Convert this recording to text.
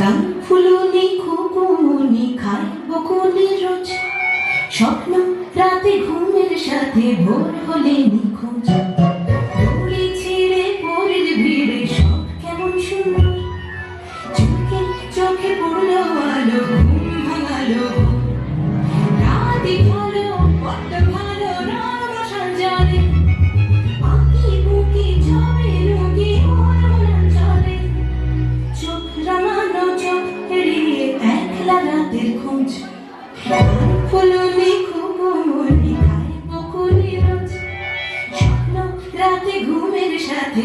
গান ফুলুনি খুকুনি খায় বকুনি রোজ স্বপ্ন রাতে ঘুমের সাথে ভোর হলে নিখোঁজ দৌড়ে ছেড়ে পরের ভিড়ে সব কেমন সুন্দর চোখে চোখে পড়লো আলো ঘুম ভাঙালো রাতে ভালো বড্ড ভালো রাম সঞ্জারে আঁকি বুকি ঝরে রোগে ওর মন চলে চোখ রাঙানো চোখ এড়িয়ে একলা রাতের খোঁজ ফুলুনি খুকুনি খায় বকুনি রোজ স্বপ্ন রাতে ঘুমের সাথে